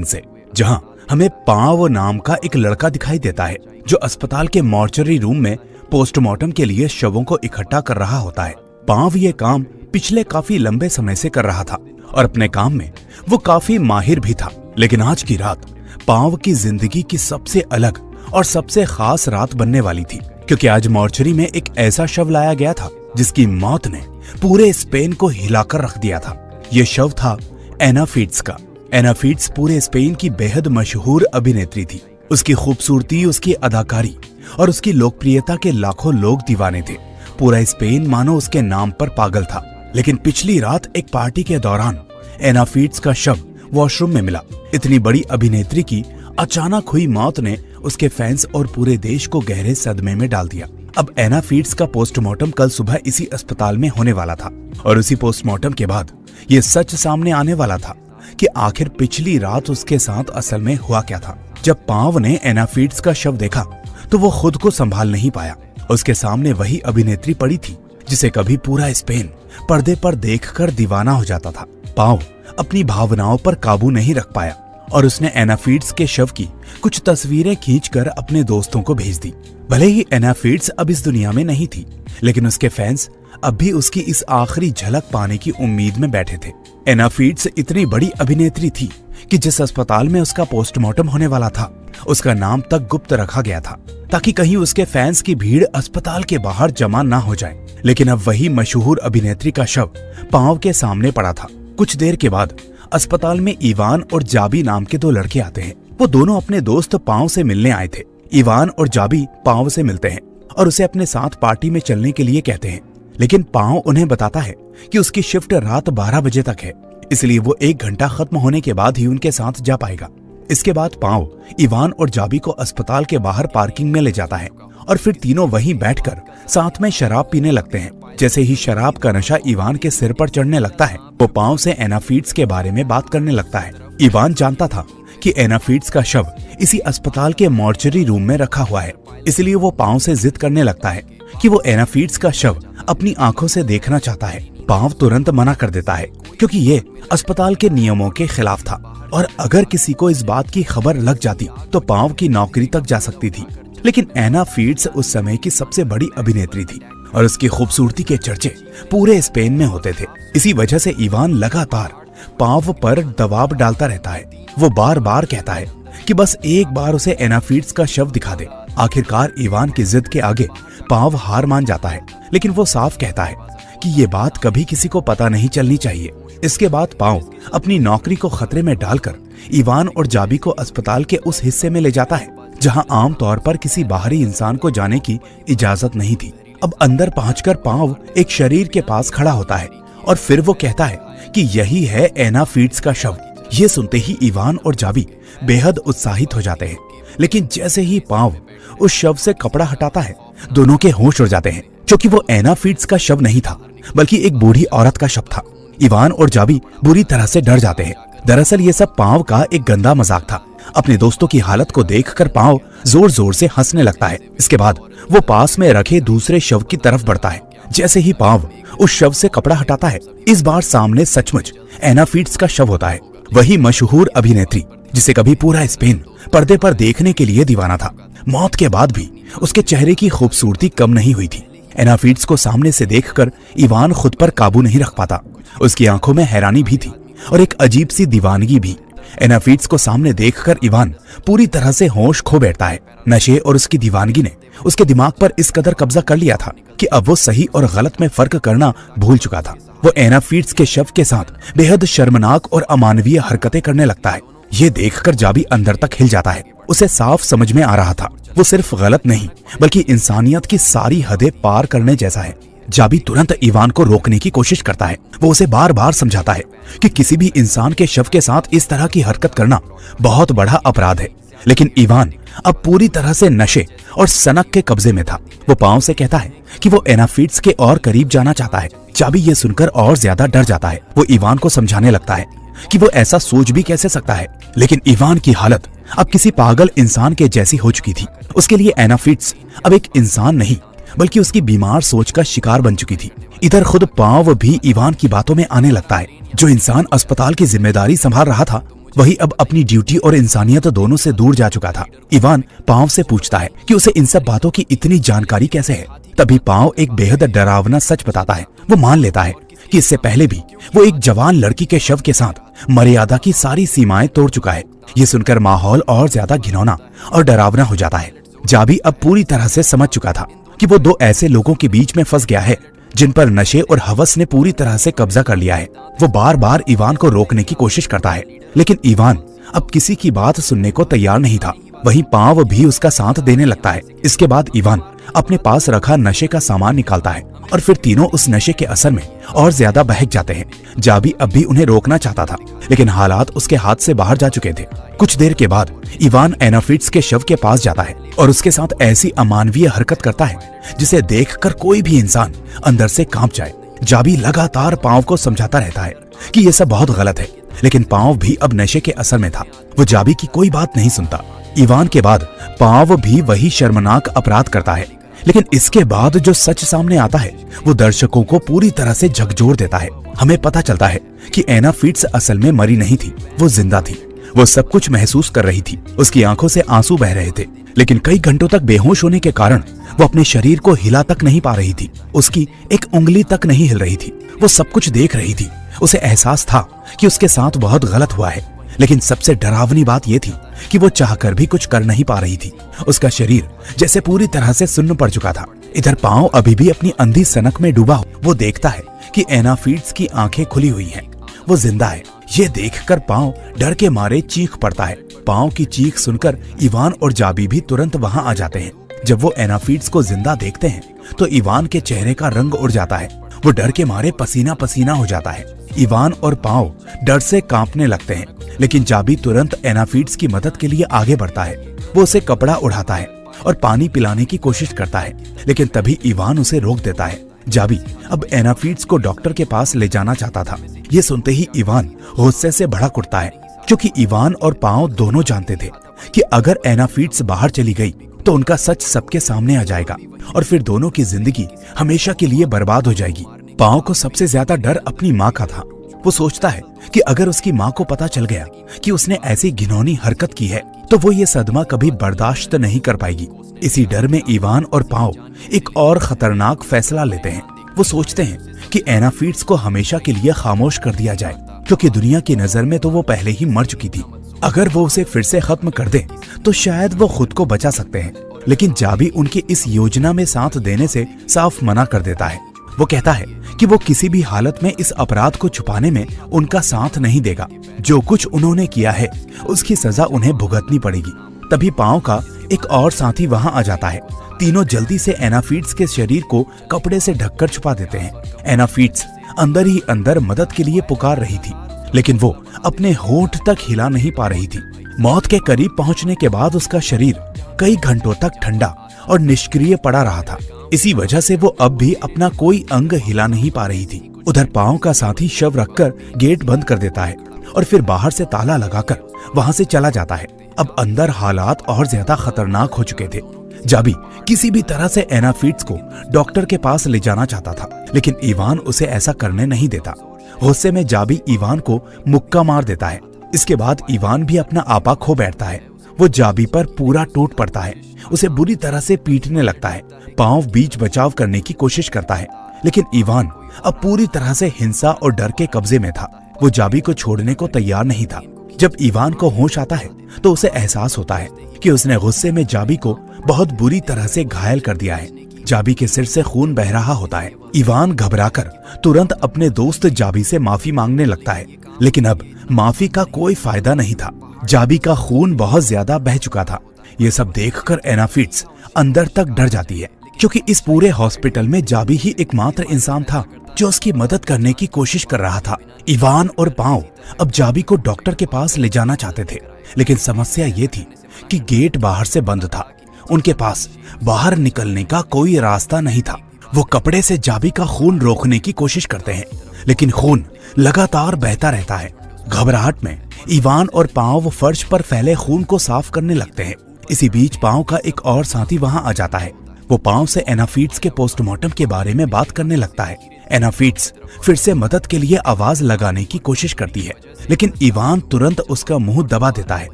Scene से, जहां हमें पाव नाम का एक लड़का दिखाई देता है जो अस्पताल के मॉर्चरी रूम में पोस्टमार्टम के लिए शवों को इकट्ठा कर रहा होता है। पाव ये काम पिछले काफी लंबे समय से कर रहा था और अपने काम में वो काफी माहिर भी था। लेकिन आज की रात पाव की जिंदगी की सबसे अलग और सबसे खास रात बनने वाली थी, क्योंकि आज मॉर्चरी में एक ऐसा शव लाया गया था जिसकी मौत ने पूरे स्पेन को हिलाकर रख दिया था। ये शव था एना फीट्स का। एना फीट्स पूरे स्पेन की बेहद मशहूर अभिनेत्री थी। उसकी खूबसूरती, उसकी अदाकारी और उसकी लोकप्रियता के लाखों लोग दीवाने थे। पूरा स्पेन मानो उसके नाम पर पागल था। लेकिन पिछली रात एक पार्टी के दौरान एना फीट्स का शव वॉशरूम में मिला। इतनी बड़ी अभिनेत्री की अचानक हुई मौत ने उसके फैंस और पूरे देश को गहरे सदमे में डाल दिया। अब एना फीट्स का पोस्टमार्टम कल सुबह इसी अस्पताल में होने वाला था और उसी पोस्टमार्टम के बाद ये सच सामने आने वाला था कि आखिर पिछली रात उसके साथ असल में हुआ क्या था। जब पाव ने एना फीट्स का शव देखा तो वो खुद को संभाल नहीं पाया। उसके सामने वही अभिनेत्री पड़ी थी जिसे कभी पूरा स्पेन पर्दे पर देखकर दीवाना हो जाता था। पाव अपनी भावनाओं पर काबू नहीं रख पाया और उसने एना फीट्स के शव की कुछ तस्वीरें खींचकर अपने दोस्तों को भेज दी। भले ही एना फीट्स अब इस दुनिया में नहीं थी, लेकिन उसके फैंस अब भी उसकी इस आखिरी झलक पाने की उम्मीद में बैठे थे। एना फीट्स इतनी बड़ी अभिनेत्री थी कि जिस अस्पताल में उसका पोस्टमार्टम होने वाला था उसका नाम तक गुप्त रखा गया था, ताकि कहीं उसके फैंस की भीड़ अस्पताल के बाहर जमा ना हो जाए। लेकिन अब वही मशहूर अभिनेत्री का शव पाव के सामने पड़ा था। कुछ देर के बाद अस्पताल में इवान और जाबी नाम के दो लड़के आते हैं। वो दोनों अपने दोस्त पाव से मिलने आए थे। इवान और जाबी पाव से मिलते हैं और उसे अपने साथ पार्टी में चलने के लिए कहते हैं, लेकिन पाव उन्हें बताता है कि उसकी शिफ्ट रात 12 बजे तक है, इसलिए वो 1 घंटा खत्म होने के बाद ही उनके साथ जा पाएगा। इसके बाद पाव इवान और जाबी को अस्पताल के बाहर पार्किंग में ले जाता है और फिर तीनों वहीं बैठकर साथ में शराब पीने लगते हैं। जैसे ही शराब का नशा इवान के सिर पर चढ़ने लगता है, वो पाव से एना फीट्स के बारे में बात करने लगता है। इवान जानता था कि एना फीट्स का शव इसी अस्पताल के मॉर्चरी रूम में रखा हुआ है, इसलिए वो पाव से जिद करने लगता है कि वो एना फीट्स का शव अपनी आंखों से देखना चाहता है। पाव तुरंत मना कर देता है क्योंकि ये अस्पताल के नियमों के खिलाफ था और अगर किसी को इस बात की खबर लग जाती तो पाव की नौकरी तक जा सकती थी। लेकिन एना फीट्स उस समय की सबसे बड़ी अभिनेत्री थी और उसकी खूबसूरती के चर्चे पूरे स्पेन में होते थे। इसी वजह से इवान लगातार पाव पर दबाव डालता रहता है। वो बार बार कहता है कि बस एक बार उसे एना फीट्स का शव दिखा दे। आखिरकार इवान की जिद के आगे पाव हार मान जाता है, लेकिन वो साफ कहता है कि ये बात कभी किसी को पता नहीं चलनी चाहिए। इसके बाद पाव अपनी नौकरी को खतरे में डालकर इवान और जाबी को अस्पताल के उस हिस्से में ले जाता है जहां आम तौर पर किसी बाहरी इंसान को जाने की इजाजत नहीं थी। अब अंदर पहुंचकर पाव एक शरीर के पास खड़ा होता है और फिर वो कहता है कि यही है एना फीट्स का शव। ये सुनते ही इवान और जाबी बेहद उत्साहित हो जाते हैं, लेकिन जैसे ही पाव उस शव से कपड़ा हटाता है दोनों के होश उड़ जाते हैं, क्योंकि वो एना फीट्स का शव नहीं था बल्कि एक बूढ़ी औरत का शव था। इवान और जाबी बुरी तरह से डर जाते हैं। दरअसल ये सब पाव का एक गंदा मजाक था। अपने दोस्तों की हालत को देखकर पाव जोर जोर से हंसने लगता है। इसके बाद वो पास में रखे दूसरे शव की तरफ बढ़ता है। जैसे ही पाव उस शव से कपड़ा हटाता है, इस बार सामने सचमुच एना फीट्स का शव होता है, वही मशहूर अभिनेत्री जिसे कभी पूरा स्पेन पर्दे पर देखने के लिए दीवाना था। मौत के बाद भी उसके चेहरे की खूबसूरती कम नहीं हुई थी। एना फीट्स को सामने से देखकर इवान खुद पर काबू नहीं रख पाता। उसकी आंखों में हैरानी भी थी और एक अजीब सी दीवानगी भी। एना फीट्स को सामने देखकर इवान पूरी तरह से होश खो बैठता है। नशे और उसकी दीवानगी ने उसके दिमाग पर इस कदर कब्जा कर लिया था कि अब वो सही और गलत में फर्क करना भूल चुका था। वो एना फीट्स के शव के साथ बेहद शर्मनाक और अमानवीय हरकतें करने लगता है। ये देखकर जाबी अंदर तक हिल जाता है। उसे साफ समझ में आ रहा था वो सिर्फ गलत नहीं बल्कि इंसानियत की सारी हदें पार करने जैसा है। जाबी तुरंत इवान को रोकने की कोशिश करता है। वो उसे बार बार समझाता है कि किसी भी इंसान के शव के साथ इस तरह की हरकत करना बहुत बड़ा अपराध है, लेकिन इवान अब पूरी तरह से नशे और सनक के कब्जे में था। वो पाव से कहता है कि वो एना फीट्स के और करीब जाना चाहता है। जाबी ये सुनकर और ज्यादा डर जाता है। वो इवान को समझाने लगता है कि वो ऐसा सोच भी कैसे सकता है, लेकिन इवान की हालत अब किसी पागल इंसान के जैसी हो चुकी थी। उसके लिए एना फीट्स अब एक इंसान नहीं बल्कि उसकी बीमार सोच का शिकार बन चुकी थी। इधर खुद पाव भी इवान की बातों में आने लगता है। जो इंसान अस्पताल की जिम्मेदारी संभाल रहा था वही अब अपनी ड्यूटी और इंसानियत दोनों से दूर जा चुका था। इवान पांव से पूछता है कि उसे इन सब बातों की इतनी जानकारी कैसे है। तभी पांव एक बेहद डरावना सच बताता है। वो मान लेता है कि इससे पहले भी वो एक जवान लड़की के शव के साथ मर्यादा की सारी सीमाएं तोड़ चुका है। ये सुनकर माहौल और ज्यादा घिनौना और डरावना हो जाता है। जाबी अब पूरी तरह से समझ चुका था कि वो दो ऐसे लोगों के बीच में फंस गया है जिन पर नशे और हवस ने पूरी तरह से कब्जा कर लिया है। वो बार बार इवान को रोकने की कोशिश करता है, लेकिन इवान अब किसी की बात सुनने को तैयार नहीं था। वहीं पांव भी उसका साथ देने लगता है। इसके बाद इवान अपने पास रखा नशे का सामान निकालता है और फिर तीनों उस नशे के असर में और ज्यादा बहक जाते हैं। जाबी अब भी उन्हें रोकना चाहता था, लेकिन हालात उसके हाथ से बाहर जा चुके थे। कुछ देर के बाद इवान एना फिट्ज के शव के पास जाता है और उसके साथ ऐसी अमानवीय हरकत करता है जिसे देखकर कोई भी इंसान अंदर से कांप जाए। जाबी लगातार पांव को समझाता रहता है कि ये सब बहुत गलत है, लेकिन पांव भी अब नशे के असर में था। वो जाबी की कोई बात नहीं सुनता। इवान के बाद पांव भी वही शर्मनाक अपराध करता है, लेकिन इसके बाद जो सच सामने आता है वो दर्शकों को पूरी तरह से झकझोर देता है। हमें पता चलता है कि एना फिट्ज असल में मरी नहीं थी, वो जिंदा थी। वो सब कुछ महसूस कर रही थी। उसकी आंखों से आंसू बह रहे थे, लेकिन कई घंटों तक बेहोश होने के कारण वो अपने शरीर को हिला तक नहीं पा रही थी। उसकी एक उंगली तक नहीं हिल रही थी। वो सब कुछ देख रही थी। उसे एहसास था कि उसके साथ बहुत गलत हुआ है, लेकिन सबसे डरावनी बात यह थी कि वो चाहकर भी कुछ कर नहीं पा रही थी। उसका शरीर जैसे पूरी तरह से सुन्न पड़ चुका था। इधर पांव अभी भी अपनी अंधी सनक में डूबा हो। वो देखता है कि एना फिट्ज की आंखें खुली हुई हैं। वो जिंदा है। ये देखकर पांव डर के मारे चीख पड़ता है। पांव की चीख सुनकर इवान और जाबी भी तुरंत वहां आ जाते हैं। जब वो एना फिट्ज को जिंदा देखते हैं तो इवान के चेहरे का रंग उड़ जाता है। वो डर के मारे पसीना पसीना हो जाता है। इवान और पांव डर से कांपने लगते हैं, लेकिन जाबी तुरंत एना फिट्ज की मदद के लिए आगे बढ़ता है। वो उसे कपड़ा उड़ाता है और पानी पिलाने की कोशिश करता है, लेकिन तभी इवान उसे रोक देता है। जाबी अब एना फिट्ज को डॉक्टर के पास ले जाना चाहता था। ये सुनते ही इवान गुस्से से भड़क उठता है, क्योंकि इवान और पांव दोनों जानते थे कि अगर एना फिट्ज बाहर चली गई तो उनका सच सबके सामने आ जाएगा और फिर दोनों की जिंदगी हमेशा के लिए बर्बाद हो जाएगी। पांव को सबसे ज्यादा डर अपनी माँ का था। वो सोचता है कि अगर उसकी माँ को पता चल गया कि उसने ऐसी घिनौनी हरकत की है तो वो ये सदमा कभी बर्दाश्त नहीं कर पाएगी। इसी डर में इवान और पांव एक और खतरनाक फैसला लेते हैं। वो सोचते हैं कि एना फिट्ज को हमेशा के लिए खामोश कर दिया जाए, क्योंकि दुनिया की नजर में तो वो पहले ही मर चुकी थी। अगर वो उसे फिर से खत्म कर दे तो शायद वो खुद को बचा सकते हैं, लेकिन जाबी उनकी इस योजना में साथ देने से साफ मना कर देता है। वो कहता है कि वो किसी भी हालत में इस अपराध को छुपाने में उनका साथ नहीं देगा। जो कुछ उन्होंने किया है उसकी सजा उन्हें भुगतनी पड़ेगी। तभी पांव का एक और साथी वहां आ जाता है। तीनों जल्दी से एना फिट्ज के शरीर को कपड़े से ढककर छुपा देते हैं। एना फिट्ज अंदर ही अंदर मदद के लिए पुकार रही थी, लेकिन वो अपने होंठ तक हिला नहीं पा रही थी। मौत के करीब पहुंचने के बाद उसका शरीर कई घंटों तक ठंडा और निष्क्रिय पड़ा रहा था। इसी वजह से वो अब भी अपना कोई अंग हिला नहीं पा रही थी। उधर पांव का साथी शव रखकर गेट बंद कर देता है और फिर बाहर से ताला लगाकर वहां से चला जाता है। अब अंदर हालात और ज्यादा खतरनाक हो चुके थे। जाबी किसी भी तरह से एना फिट्ज को डॉक्टर के पास ले जाना चाहता था, लेकिन इवान उसे ऐसा करने नहीं देता। गुस्से में जाबी इवान को मुक्का मार देता है। इसके बाद इवान भी अपना आपा खो बैठता है। वो जाबी पर पूरा टूट पड़ता है, उसे बुरी तरह से पीटने लगता है। पांव बीच बचाव करने की कोशिश करता है, लेकिन इवान अब पूरी तरह से हिंसा और डर के कब्जे में था। वो जाबी को छोड़ने को तैयार नहीं था। जब इवान को होश आता है तो उसे एहसास होता है कि उसने गुस्से में जाबी को बहुत बुरी तरह से घायल कर दिया है। जाबी के सिर से खून बह रहा होता है। इवान घबराकर तुरंत अपने दोस्त जाबी से माफी मांगने लगता है, लेकिन अब माफी का कोई फायदा नहीं था। जाबी का खून बहुत ज्यादा बह चुका था। ये सब देखकर एना फिट्ज अंदर तक डर जाती है, क्योंकि इस पूरे हॉस्पिटल में जाबी ही एकमात्र इंसान था जो उसकी मदद करने की कोशिश कर रहा था। इवान और पांव अब जाबी को डॉक्टर के पास ले जाना चाहते थे, लेकिन समस्या ये थी कि गेट बाहर से बंद था। उनके पास बाहर निकलने का कोई रास्ता नहीं था। वो कपड़े से जाबी का खून रोकने की कोशिश करते हैं, लेकिन खून लगातार बहता रहता है। घबराहट में इवान और पांव फर्श पर फैले खून को साफ करने लगते हैं। इसी बीच पांव का एक और साथी वहां आ जाता है। वो पांव से एना फिट्ज के पोस्टमार्टम के बारे में बात करने लगता है। एनाफीट्स फिर से मदद के लिए आवाज लगाने की कोशिश करती है, लेकिन इवान तुरंत उसका मुंह दबा देता है।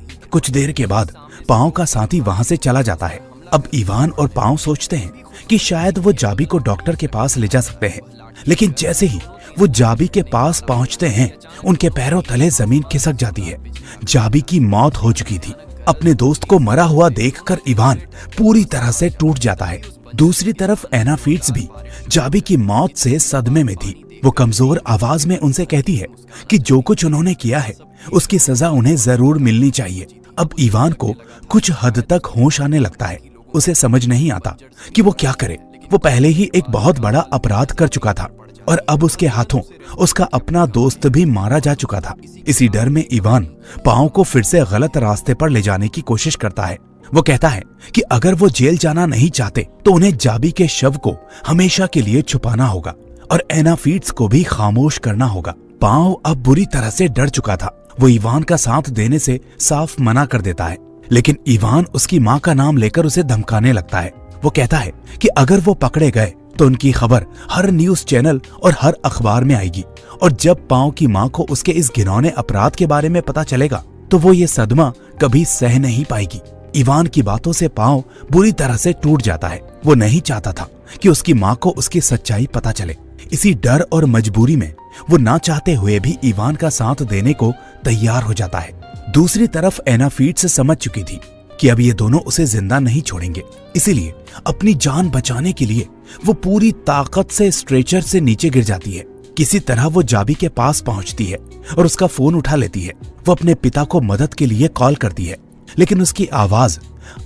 कुछ देर के बाद पाओ का साथी वहां से चला जाता है। अब इवान और पाओ सोचते हैं कि शायद वो जाबी को डॉक्टर के पास ले जा सकते हैं, लेकिन जैसे ही वो जाबी के पास पहुंचते हैं, उनके पैरों तले जमीन खिसक जाती है। जाबी की मौत हो चुकी थी। अपने दोस्त को मरा हुआ देखकर इवान पूरी तरह से टूट जाता है। दूसरी तरफ एनाफीट्स भी जाबी की मौत से सदमे में थी। वो कमजोर आवाज में उनसे कहती है कि जो कुछ उन्होंने किया है उसकी सजा उन्हें जरूर मिलनी चाहिए। अब इवान को कुछ हद तक होश आने लगता है। उसे समझ नहीं आता कि वो क्या करे। वो पहले ही एक बहुत बड़ा अपराध कर चुका था और अब उसके हाथों उसका अपना दोस्त भी मारा जा चुका था। इसी डर में इवान पाओ को फिर से गलत रास्ते पर ले जाने की कोशिश करता है। वो कहता है कि अगर वो जेल जाना नहीं चाहते तो उन्हें जाबी के शव को हमेशा के लिए छुपाना होगा और एनाफीट्स को भी खामोश करना होगा। पाओ अब बुरी तरह से डर चुका था। वो इवान का साथ देने से साफ मना कर देता है, लेकिन इवान उसकी माँ का नाम लेकर उसे धमकाने लगता है। वो कहता है कि अगर वो पकड़े गए तो उनकी खबर हर न्यूज चैनल और हर अखबार में आएगी, और जब पाओ की माँ को उसके इस घिनौने अपराध के बारे में पता चलेगा तो वो ये सदमा कभी सह नहीं पाएगी। इवान की बातों से पाओ बुरी तरह से टूट जाता है। वो नहीं चाहता था कि उसकी माँ को उसकी सच्चाई पता चले। इसी डर और मजबूरी में वो ना चाहते हुए भी इवान का साथ देने को तैयार हो जाता है। दूसरी तरफ एनाफीट्स समझ चुकी थी कि अब ये दोनों उसे जिंदा नहीं छोड़ेंगे, इसीलिए अपनी जान बचाने के लिए वो पूरी ताकत से स्ट्रेचर से नीचे गिर जाती है। किसी तरह वो जाबी के पास पहुंचती है और उसका फोन उठा लेती है। वो अपने पिता को मदद के लिए कॉल करती है, लेकिन उसकी आवाज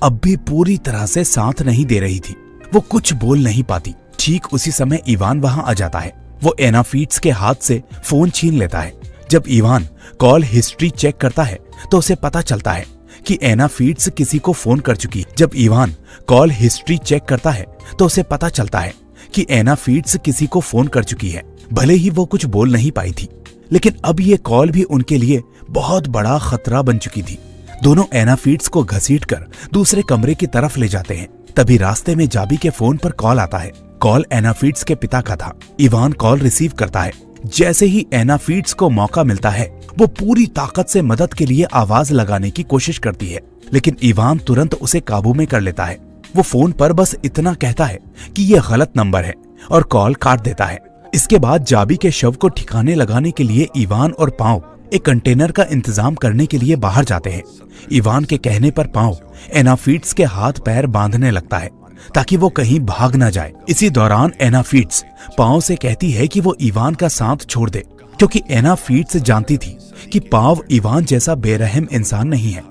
अब भी पूरी तरह से साथ नहीं दे रही थी। वो कुछ बोल नहीं पाती। ठीक उसी समय इवान वहां आ जाता है। वो एनाफीट्स के हाथ से फोन छीन लेता है। जब इवान कॉल हिस्ट्री चेक करता है तो उसे पता चलता है कि एनाफीट्स किसी को फोन कर चुकी। जब इवान कॉल हिस्ट्री चेक करता है तो उसे पता चलता है कि एनाफीट्स किसी को फोन कर चुकी है। भले ही वो कुछ बोल नहीं पाई थी, लेकिन अब ये कॉल भी उनके लिए बहुत बड़ा खतरा बन चुकी थी। दोनों एनाफीट्स को घसीटकर दूसरे कमरे की तरफ ले जाते हैं। तभी रास्ते में जाबी के फोन पर कॉल आता है। कॉल एनाफीट्स के पिता का था। इवान कॉल रिसीव करता है। जैसे ही एनाफीट्स को मौका मिलता है वो पूरी ताकत से मदद के लिए आवाज लगाने की कोशिश करती है, लेकिन इवान तुरंत उसे काबू में कर लेता है। वो फोन पर बस इतना कहता है कि ये गलत नंबर है और कॉल काट देता है। इसके बाद जाबी के शव को ठिकाने लगाने के लिए इवान और पाओ एक कंटेनर का इंतजाम करने के लिए बाहर जाते हैं। इवान के कहने पर पाओ एनाफीट्स के हाथ पैर बांधने लगता है ताकि वो कहीं भाग ना जाए। इसी दौरान एनाफीट्स पाओ से कहती है कि वो इवान का साथ छोड़ दे, क्योंकि एनाफीट्स जानती थी कि पाओ इवान जैसा बेरहम इंसान नहीं है।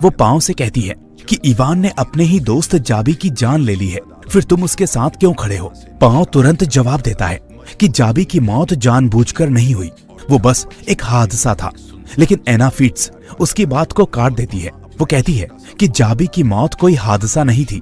वो पाओ से कहती है कि इवान ने अपने ही दोस्त जाबी की जान ले ली है, फिर तुम उसके साथ क्यों खड़े हो। पाओ तुरंत जवाब देता है कि जाबी की मौत जानबूझकर नहीं हुई, वो बस एक हादसा था। लेकिन एनाफीट्स उसकी बात को काट देती है। वो कहती है कि जाबी की मौत कोई हादसा नहीं थी।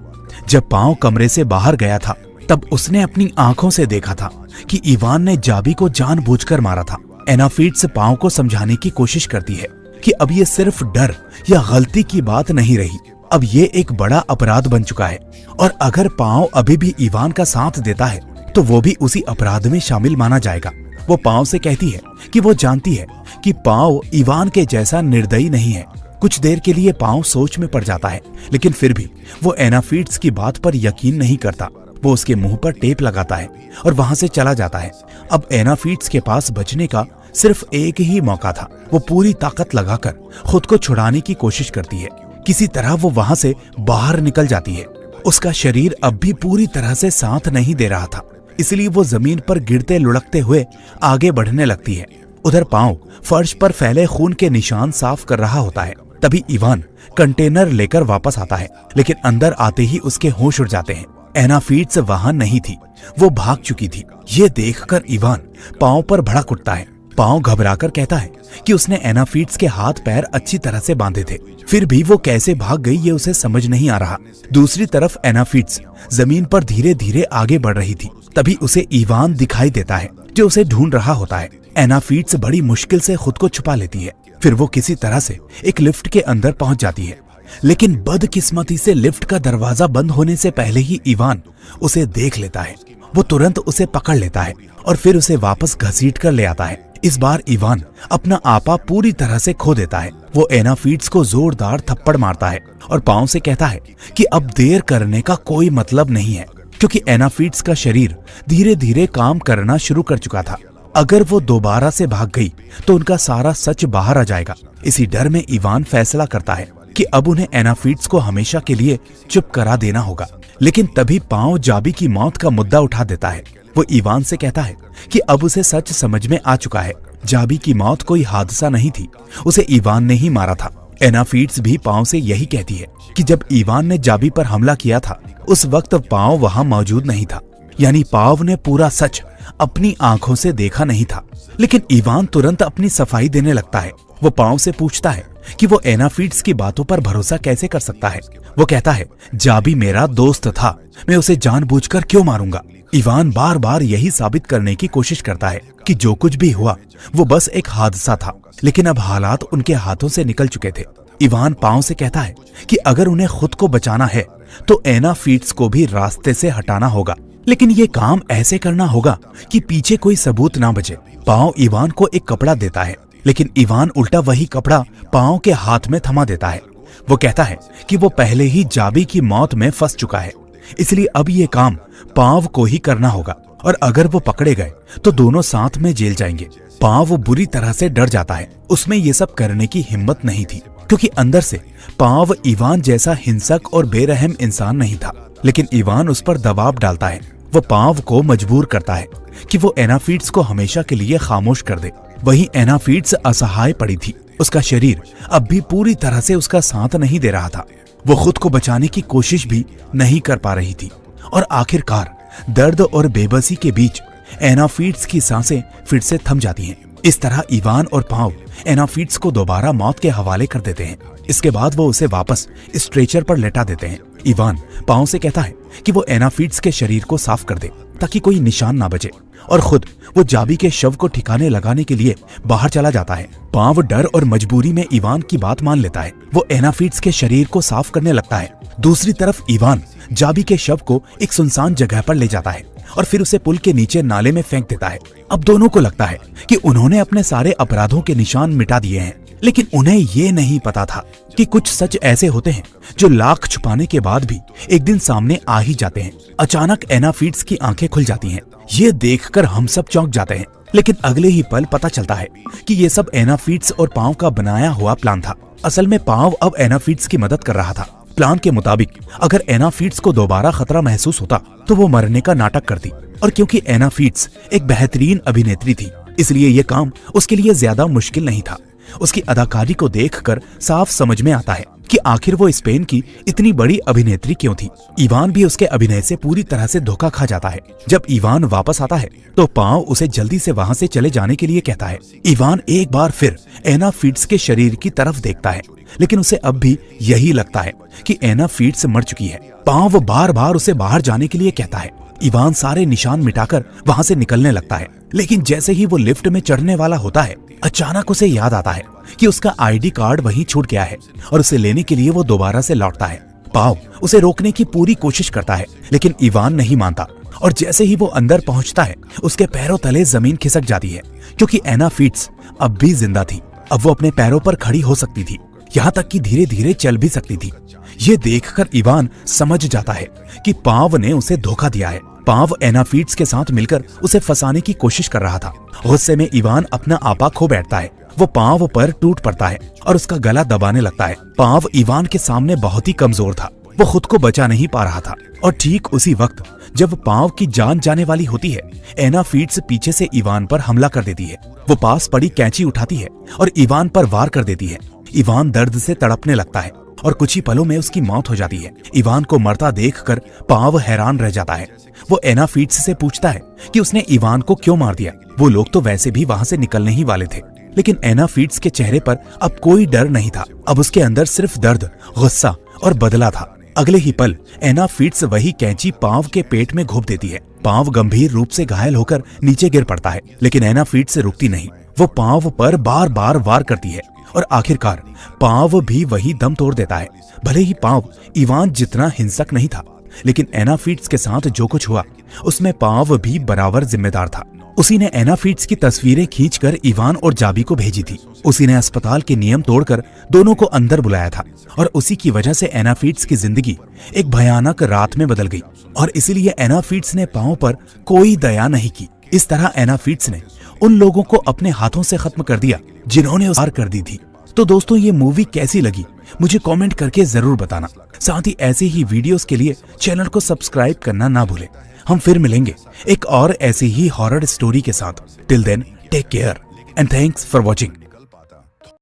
जब पाओ कमरे से बाहर गया था तब उसने अपनी आंखों से देखा था कि इवान ने जाबी को जानबूझकर मारा था। एनाफीट्स पाओ को समझाने की कोशिश करती है कि अब ये सिर्फ डर या गलती की बात नहीं रही, अब ये एक बड़ा अपराध बन चुका है, और अगर पाओ अभी भी इवान का साथ देता है तो वो भी उसी अपराध में शामिल माना जाएगा। वो पाओ से कहती है कि वो जानती है कि पाओ इवान के जैसा निर्दयी नहीं है। कुछ देर के लिए पाओ सोच में पड़ जाता है, लेकिन फिर भी वो एनाफीट्स की बात पर यकीन नहीं करता। वो उसके मुंह पर टेप लगाता है और वहां से चला जाता है। अब एनाफीट्स के पास बचने का सिर्फ एक ही मौका था। वो पूरी ताकत लगाकर खुद को छुड़ाने की कोशिश करती है। किसी तरह वो वहां से बाहर निकल जाती है। उसका शरीर अब भी पूरी तरह से साथ नहीं दे रहा था, इसलिए वो जमीन पर गिरते लुढ़कते हुए आगे बढ़ने लगती है। उधर पांव फर्श पर फैले खून के निशान साफ कर रहा होता है। तभी इवान कंटेनर लेकर वापस आता है, लेकिन अंदर आते ही उसके होश उड़ जाते हैं। एनाफीट्स वहां नहीं थी, वो भाग चुकी थी। ये देखकर इवान पांव पर भड़क उठता है। पांव घबराकर कहता है कि उसने एनाफीट्स के हाथ पैर अच्छी तरह से बांधे थे, फिर भी वो कैसे भाग गई ये उसे समझ नहीं आ रहा। दूसरी तरफ एनाफीट्स जमीन पर धीरे धीरे आगे बढ़ रही थी। तभी उसे इवान दिखाई देता है जो उसे ढूंढ रहा होता है। एनाफीट्स बड़ी मुश्किल से खुद को छुपा लेती है। फिर वो किसी तरह से एक लिफ्ट के अंदर पहुंच जाती है, लेकिन बदकिस्मती से लिफ्ट का दरवाजा बंद होने से पहले ही इवान उसे देख लेता है वो तुरंत उसे पकड़ लेता है और फिर उसे वापस घसीट कर ले आता है। इस बार इवान अपना आपा पूरी तरह से खो देता है। वो एनाफीट्स को जोरदार थप्पड़ मारता है और पाँव से कहता है कि अब देर करने का कोई मतलब नहीं है, क्योंकि एनाफीट्स का शरीर धीरे धीरे काम करना शुरू कर चुका था। अगर वो दोबारा से भाग गई तो उनका सारा सच बाहर आ जाएगा। इसी डर में इवान फैसला करता है कि अब उन्हें एनाफीट्स को हमेशा के लिए चुप करा देना होगा। लेकिन तभी पाँव जाबी की मौत का मुद्दा उठा देता है। वो इवान से कहता है कि अब उसे सच समझ में आ चुका है, जाबी की मौत कोई हादसा नहीं थी, उसे इवान ने ही मारा था। एनाफीट्स भी पाँव से यही कहती है कि जब इवान ने जाबी पर हमला किया था उस वक्त पाँव वहां मौजूद नहीं था, यानी पाँव ने पूरा सच अपनी आंखों से देखा नहीं था। लेकिन इवान तुरंत अपनी सफाई देने लगता है। वो पाँव से पूछता है कि वो एनाफीट्स की बातों पर भरोसा कैसे कर सकता है। वो कहता है, जाबी मेरा दोस्त था, मैं उसे जानबूझकर क्यों मारूंगा। इवान बार बार यही साबित करने की कोशिश करता है कि जो कुछ भी हुआ वो बस एक हादसा था, लेकिन अब हालात उनके हाथों से निकल चुके थे। इवान पाँव से कहता है कि अगर उन्हें खुद को बचाना है तो एनाफीट्स को भी रास्ते से हटाना होगा, लेकिन ये काम ऐसे करना होगा कि पीछे कोई सबूत ना बचे। पाँव इवान को एक कपड़ा देता है, लेकिन इवान उल्टा वही कपड़ा पाँव के हाथ में थमा देता है। वो कहता है कि वो पहले ही जाबी की मौत में फंस चुका है, इसलिए अब ये काम पाँव को ही करना होगा, और अगर वो पकड़े गए तो दोनों साथ में जेल जाएंगे। पाँव बुरी तरह से डर जाता है। उसमें ये सब करने की हिम्मत नहीं थी, क्योंकि अंदर से पाँव इवान जैसा हिंसक और बेरहम इंसान नहीं था। लेकिन इवान उस पर दबाव डालता है। वो पाँव को मजबूर करता है कि वो एनाफीट्स को हमेशा के लिए खामोश कर दे। वहीं एनाफीट्स असहाय पड़ी थी। उसका शरीर अब भी पूरी तरह से उसका साथ नहीं दे रहा था। वो खुद को बचाने की कोशिश भी नहीं कर पा रही थी, और आखिरकार दर्द और बेबसी के बीच एनाफीट्स की सांसें फिर से थम जाती हैं। इस तरह इवान और पाँव एनाफीट्स को दोबारा मौत के हवाले कर देते हैं। इसके बाद वो उसे वापस स्ट्रेचर पर लेटा देते हैं। इवान पाँव से कहता है कि वो एनाफीट्स के शरीर को साफ कर दे ताकि कोई निशान ना बचे, और खुद वो जाबी के शव को ठिकाने लगाने के लिए बाहर चला जाता है। पाँव डर और मजबूरी में इवान की बात मान लेता है। वो एनाफीट्स के शरीर को साफ करने लगता है। दूसरी तरफ इवान जाबी के शव को एक सुनसान जगह पर ले जाता है और फिर उसे पुल के नीचे नाले में फेंक देता है। अब दोनों को लगता है कि उन्होंने अपने सारे अपराधों के निशान मिटा दिए हैं, लेकिन उन्हें ये नहीं पता था कि कुछ सच ऐसे होते हैं जो लाख छुपाने के बाद भी एक दिन सामने आ ही जाते हैं। अचानक एनाफीट्स की आंखें खुल जाती हैं। ये देखकर हम सब चौंक जाते हैं, लेकिन अगले ही पल पता चलता है कि ये सब एनाफीट्स और पाँव का बनाया हुआ प्लान था। असल में पाँव अब एनाफीट्स की मदद कर रहा था। प्लान के मुताबिक अगर एनाफीट्स को दोबारा खतरा महसूस होता तो वो मरने का नाटक करती, और क्योंकि एनाफीट्स एक बेहतरीन अभिनेत्री थी इसलिए ये काम उसके लिए ज्यादा मुश्किल नहीं था। उसकी अदाकारी को देखकर साफ समझ में आता है कि आखिर वो स्पेन की इतनी बड़ी अभिनेत्री क्यों थी। इवान भी उसके अभिनय से पूरी तरह से धोखा खा जाता है। जब इवान वापस आता है तो पाँव उसे जल्दी से वहाँ से चले जाने के लिए कहता है। इवान एक बार फिर एनाफीट्स के शरीर की तरफ देखता है, लेकिन उसे अब भी यही लगता है कि एनाफीट्स मर चुकी है। पाँव बार बार उसे बाहर जाने के लिए कहता है। इवान सारे निशान मिटाकर वहाँ से निकलने लगता है, लेकिन जैसे ही वो लिफ्ट में चढ़ने वाला होता है अचानक उसे याद आता है कि उसका आईडी कार्ड वहीं छूट गया है, और उसे लेने के लिए वो दोबारा से लौटता है। पाँव उसे रोकने की पूरी कोशिश करता है, लेकिन इवान नहीं मानता, और जैसे ही वो अंदर पहुंचता है उसके पैरों तले जमीन खिसक जाती है, क्योंकि एनाफीट्स अब भी जिंदा थी। अब वो अपने पैरों पर खड़ी हो सकती थी, यहाँ तक कि धीरे धीरे चल भी सकती थी। ये देखकर इवान समझ जाता है कि पाँव ने उसे धोखा दिया है। पाँव एनाफीट्स के साथ मिलकर उसे फंसाने की कोशिश कर रहा था। गुस्से में इवान अपना आपा खो बैठता है। वो पाँव पर टूट पड़ता है और उसका गला दबाने लगता है। पाँव इवान के सामने बहुत ही कमजोर था, वो खुद को बचा नहीं पा रहा था। और ठीक उसी वक्त जब पाँव की जान जाने वाली होती है, एनाफीट्स पीछे से इवान पर हमला कर देती है। वो पास पड़ी कैंची उठाती है और इवान पर वार कर देती है। इवान दर्द से तड़पने लगता है और कुछ ही पलों में उसकी मौत हो जाती है। इवान को मरता देखकर पाँव हैरान रह जाता है। वो एनाफीट्स से पूछता है कि उसने इवान को क्यों मार दिया। वो लोग तो वैसे भी वहाँ से निकलने ही वाले थे, लेकिन एनाफीट्स के चेहरे पर अब कोई डर नहीं था। अब उसके अंदर सिर्फ दर्द, गुस्सा और बदला था। अगले ही पल एनाफीट्स वही कैंची पाँव के पेट में घोंप देती है। पाँव गंभीर रूप से घायल होकर नीचे गिर पड़ता है, लेकिन एनाफीट्स रुकती नहीं। वो पाँव पर बार बार वार करती है और आखिरकार पाँव भी वही दम तोड़ देता है। भले ही पाँव इवान जितना हिंसक नहीं था, लेकिन एना फीट्स के साथ जो कुछ हुआ उसमें पाव भी बराबर जिम्मेदार था। उसी ने एना फीट्स की तस्वीरें खींचकर इवान और जाबी को भेजी थी। उसी ने अस्पताल के नियम तोड़कर दोनों को अंदर बुलाया था और उसी की वजह से एना फीट्स की जिंदगी एक भयानक रात में बदल गई और इसीलिए एना फीट्स ने पांव पर कोई दया नहीं की। इस तरह एना फीट्स ने उन लोगों को अपने हाथों से खत्म कर दिया जिन्होंने उसे कर दी थी। तो दोस्तों, ये मूवी कैसी लगी मुझे कमेंट करके जरूर बताना। साथ ही ऐसे ही वीडियोस के लिए चैनल को सब्सक्राइब करना ना भूलें। हम फिर मिलेंगे एक और ऐसी ही हॉरर स्टोरी के साथ। Till then take care and thanks for watching.